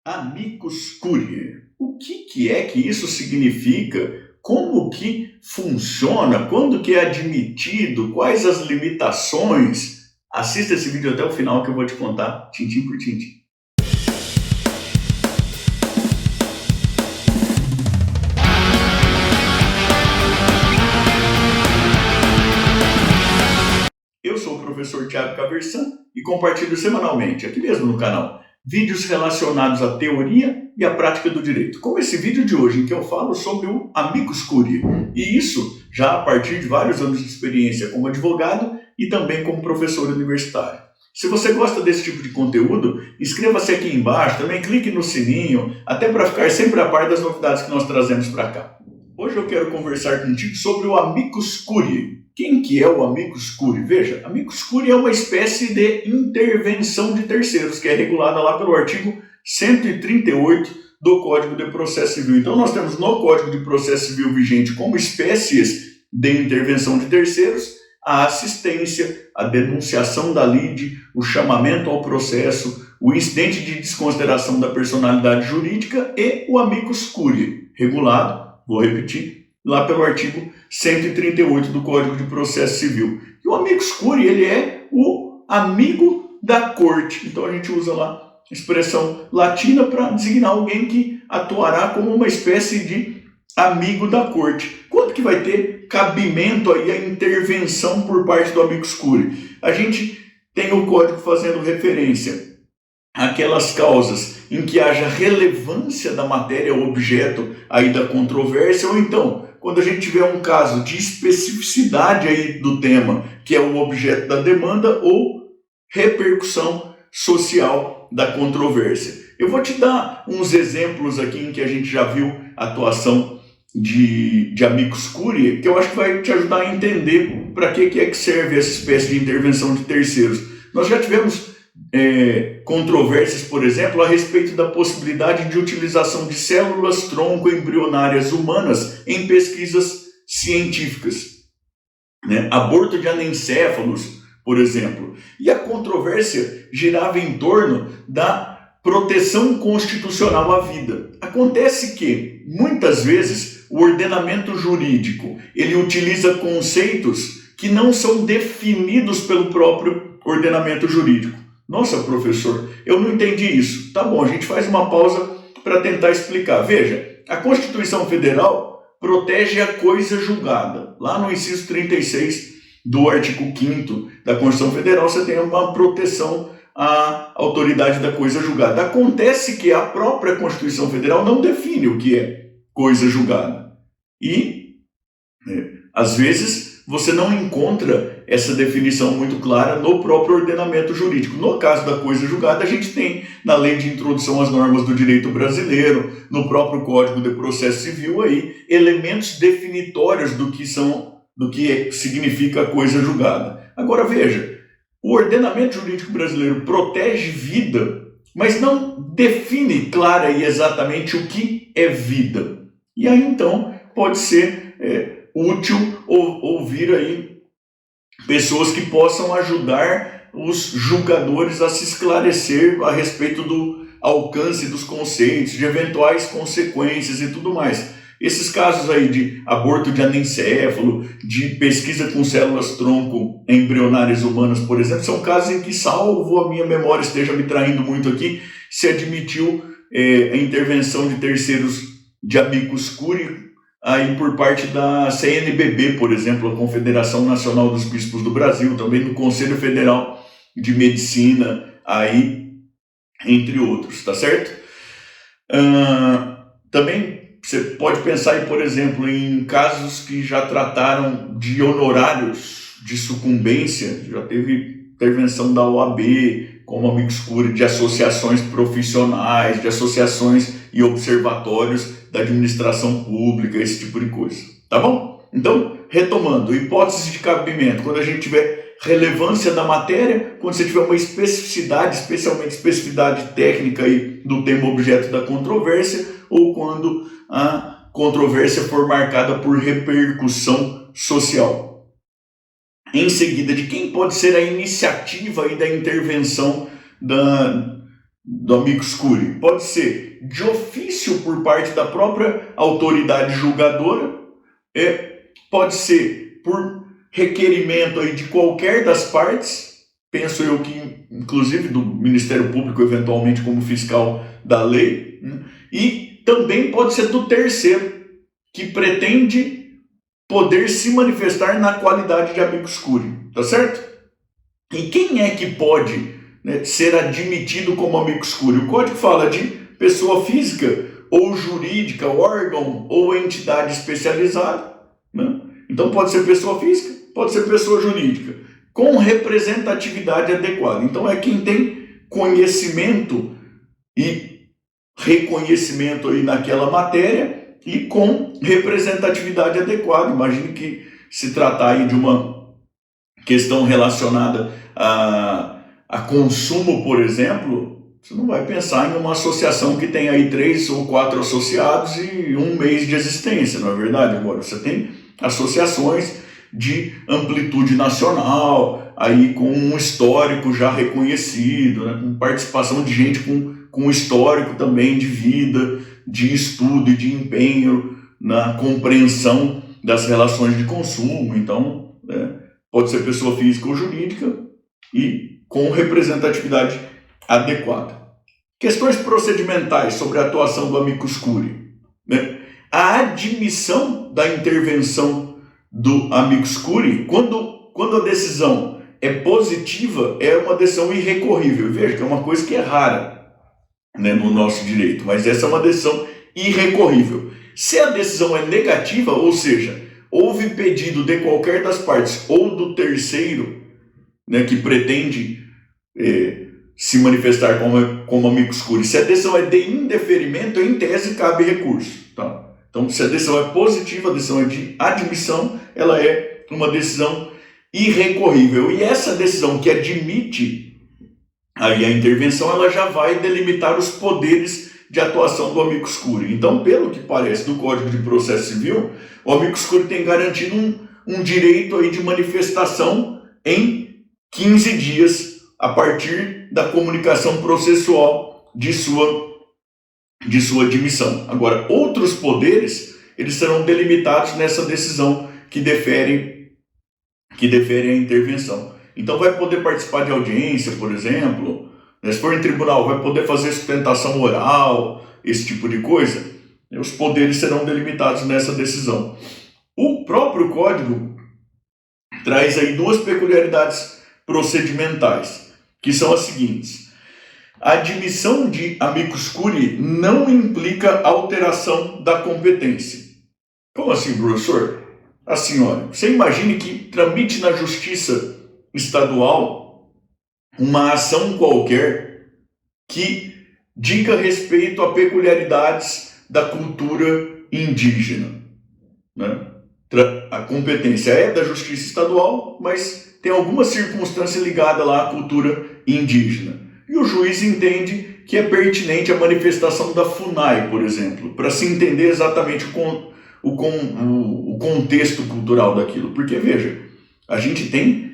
Amicus curiae. O que é que isso significa? Como que funciona? Quando que é admitido? Quais as limitações? Assista esse vídeo até o final que eu vou te contar tintim por tintim. Eu sou o professor Thiago Caversan e compartilho semanalmente, aqui mesmo no canal, vídeos relacionados à teoria e à prática do direito, como esse vídeo de hoje em que eu falo sobre o amicus curiae, e isso já a partir de vários anos de experiência como advogado e também como professor universitário. Se você gosta desse tipo de conteúdo, inscreva-se aqui embaixo, também clique no sininho, até para ficar sempre a par das novidades que nós trazemos para cá. Hoje eu quero conversar contigo sobre o amicus curiae. Quem que é o amicus curiae? Veja, amicus curiae é uma espécie de intervenção de terceiros, que é regulada lá pelo artigo 138 do Código de Processo Civil. Então nós temos no Código de Processo Civil vigente como espécies de intervenção de terceiros a assistência, a denunciação da lide, o chamamento ao processo, o incidente de desconsideração da personalidade jurídica e o amicus curiae, regulado, vou repetir, lá pelo artigo 138 do Código de Processo Civil. E o amicus curiae, ele é o amigo da corte. Então a gente usa lá a expressão latina para designar alguém que atuará como uma espécie de amigo da corte. Quando que vai ter cabimento aí a intervenção por parte do amicus curiae? A gente tem o código fazendo referência àquelas causas em que haja relevância da matéria objeto aí da controvérsia, ou então, quando a gente tiver um caso de especificidade aí do tema, que é o objeto da demanda, ou repercussão social da controvérsia. Eu vou te dar uns exemplos aqui em que a gente já viu a atuação de amicus curiae, que eu acho que vai te ajudar a entender para que é que serve essa espécie de intervenção de terceiros. Nós já tivemos controvérsias, por exemplo, a respeito da possibilidade de utilização de células tronco embrionárias humanas em pesquisas científicas, né? Aborto de anencéfalos, por exemplo. E a controvérsia girava em torno da proteção constitucional à vida. Acontece que, muitas vezes, o ordenamento jurídico ele utiliza conceitos que não são definidos pelo próprio ordenamento jurídico. Nossa, professor, eu não entendi isso. Tá bom, a gente faz uma pausa para tentar explicar. Veja, a Constituição Federal protege a coisa julgada. Lá no inciso 36 do artigo 5º da Constituição Federal, você tem uma proteção à autoridade da coisa julgada. Acontece que a própria Constituição Federal não define o que é coisa julgada. E, às vezes, você não encontra essa definição muito clara no próprio ordenamento jurídico. No caso da coisa julgada, a gente tem na Lei de Introdução às Normas do Direito Brasileiro, no próprio Código de Processo Civil, aí, elementos definitórios do que significa a coisa julgada. Agora veja, o ordenamento jurídico brasileiro protege vida, mas não define clara e exatamente o que é vida. E aí então pode ser útil ouvir aí pessoas que possam ajudar os julgadores a se esclarecer a respeito do alcance dos conceitos, de eventuais consequências e tudo mais. Esses casos aí de aborto de anencéfalo, de pesquisa com células tronco embrionárias humanas, por exemplo, são casos em que, salvo a minha memória esteja me traindo muito aqui, se admitiu a intervenção de terceiros de amicus curiae aí por parte da CNBB, por exemplo, a Confederação Nacional dos Bispos do Brasil, também no Conselho Federal de Medicina, aí, entre outros, tá certo? Também você pode pensar, aí, por exemplo, em casos que já trataram de honorários de sucumbência, já teve intervenção da OAB, como amicus curiae, de associações profissionais, de associações e observatórios da administração pública, esse tipo de coisa, tá bom? Então, retomando, hipótese de cabimento, quando a gente tiver relevância da matéria, quando você tiver uma especificidade, especialmente especificidade técnica aí do tema objeto da controvérsia, ou quando a controvérsia for marcada por repercussão social. Em seguida, de quem pode ser a iniciativa aí da intervenção do amicus curiae? Pode ser de ofício por parte da própria autoridade julgadora, pode ser por requerimento aí de qualquer das partes, penso eu que inclusive do Ministério Público, eventualmente como fiscal da lei, né? E também pode ser do terceiro, que pretende poder se manifestar na qualidade de amicus curiae, tá certo? E quem é que pode, né, ser admitido como amicus curiae? O código fala de pessoa física ou jurídica, órgão ou entidade especializada, né? Então pode ser pessoa física, pode ser pessoa jurídica, com representatividade adequada. Então é quem tem conhecimento e reconhecimento aí naquela matéria e com representatividade adequada. Imagine que se tratar aí de uma questão relacionada a consumo, por exemplo, você não vai pensar em uma associação que tem aí 3 ou 4 associados e 1 mês de existência, não é verdade? Agora, você tem associações de amplitude nacional, aí com um histórico já reconhecido, né, com participação de gente com histórico também de vida, de estudo e de empenho na compreensão das relações de consumo. Então, pode ser pessoa física ou jurídica e com representatividade adequada. Questões procedimentais sobre a atuação do amicus curiae, né? A admissão da intervenção do amicus curiae, quando a decisão é positiva, é uma decisão irrecorrível. Veja que é uma coisa que é rara, né, no nosso direito, mas essa é uma decisão irrecorrível. Se a decisão é negativa, ou seja, houve pedido de qualquer das partes ou do terceiro, né, que pretende se manifestar como amicus curiae, se a decisão é de indeferimento, em tese cabe recurso. Tá? Então, se a decisão é positiva, a decisão é de admissão, ela é uma decisão irrecorrível. E essa decisão que admite aí a intervenção, ela já vai delimitar os poderes de atuação do amicus curiae. Então, pelo que parece do Código de Processo Civil, o amicus curiae tem garantido um direito aí de manifestação em 15 dias a partir da comunicação processual de sua admissão. Agora, outros poderes, eles serão delimitados nessa decisão que defere a intervenção. Então, vai poder participar de audiência, por exemplo, né? Se for em tribunal, vai poder fazer sustentação oral, esse tipo de coisa. Os poderes serão delimitados nessa decisão. O próprio Código traz aí 2 peculiaridades procedimentais, que são as seguintes. A admissão de amicus curiae não implica alteração da competência. Como assim, professor? Assim, olha, você imagine que tramite na Justiça Estadual uma ação qualquer que diga respeito a peculiaridades da cultura indígena, né? A competência é da Justiça Estadual, mas tem alguma circunstância ligada lá à cultura indígena. E o juiz entende que é pertinente a manifestação da FUNAI, por exemplo, para se entender exatamente o contexto cultural daquilo. Porque, veja, a gente tem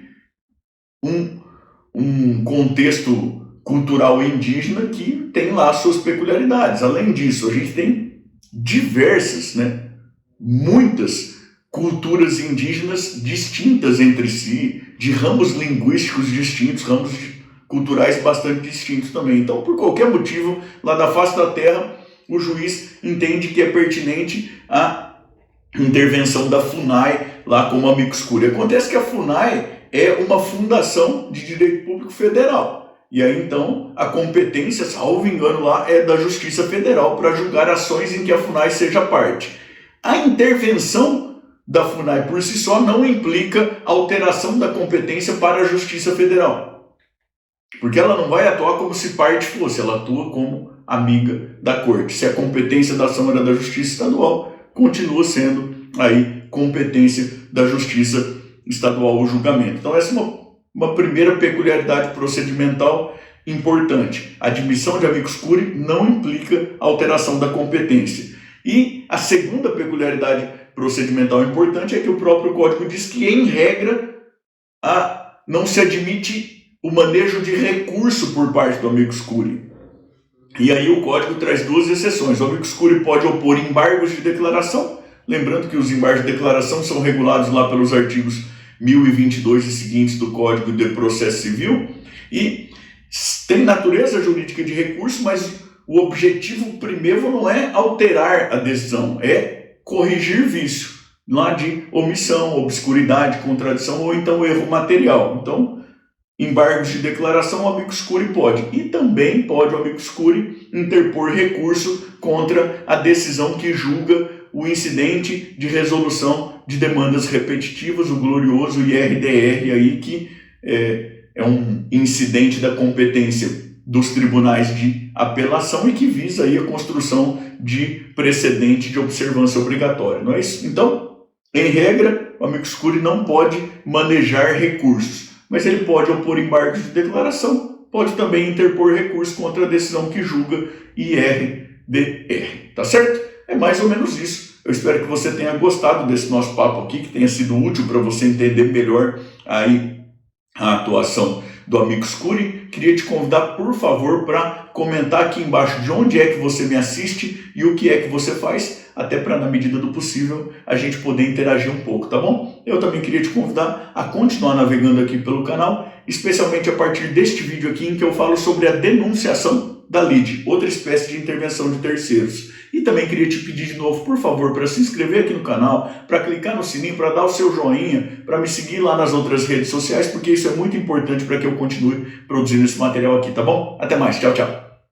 um contexto cultural indígena que tem lá suas peculiaridades. Além disso, a gente tem diversas, muitas culturas indígenas distintas entre si, de ramos linguísticos distintos, ramos culturais bastante distintos também. Então, por qualquer motivo, lá da face da terra, o juiz entende que é pertinente a intervenção da FUNAI lá como amicus curiae. Acontece que a FUNAI é uma fundação de direito público federal. E aí, então, a competência, salvo engano lá, é da Justiça Federal para julgar ações em que a FUNAI seja parte. A intervenção da FUNAI por si só não implica alteração da competência para a Justiça Federal. Porque ela não vai atuar como se parte fosse, ela atua como amiga da Corte. Se a competência da ação era da Justiça Estadual, continua sendo aí competência da Justiça Estadual o julgamento. Então essa é uma primeira peculiaridade procedimental importante. A admissão de amicus curiae não implica alteração da competência. E a segunda peculiaridade procedimental importante é que o próprio Código diz que, em regra, não se admite o manejo de recurso por parte do amicus curiae. E aí o código traz duas exceções. O amicus curiae pode opor embargos de declaração, lembrando que os embargos de declaração são regulados lá pelos artigos 1022 e seguintes do Código de Processo Civil, e tem natureza jurídica de recurso, mas o objetivo primeiro não é alterar a decisão, é corrigir vício, lá de omissão, obscuridade, contradição ou então erro material. Então, embargos de declaração, o amicus curiae pode. E também pode o amicus curiae interpor recurso contra a decisão que julga o incidente de resolução de demandas repetitivas, o glorioso IRDR aí, que é um incidente da competência dos tribunais de apelação e que visa aí a construção de precedente de observância obrigatória, não é isso? Então, em regra, o amicus curiae não pode manejar recursos, mas ele pode opor embargos de declaração, pode também interpor recurso contra a decisão que julga IRDR, tá certo? É mais ou menos isso. Eu espero que você tenha gostado desse nosso papo aqui, que tenha sido útil para você entender melhor aí a atuação do amicus curiae. Queria te convidar, por favor, para comentar aqui embaixo de onde é que você me assiste e o que é que você faz, até para, na medida do possível, a gente poder interagir um pouco, tá bom? Eu também queria te convidar a continuar navegando aqui pelo canal, especialmente a partir deste vídeo aqui em que eu falo sobre a denunciação da lide, outra espécie de intervenção de terceiros. E também queria te pedir de novo, por favor, para se inscrever aqui no canal, para clicar no sininho, para dar o seu joinha, para me seguir lá nas outras redes sociais, porque isso é muito importante para que eu continue produzindo esse material aqui, tá bom? Até mais, tchau, tchau!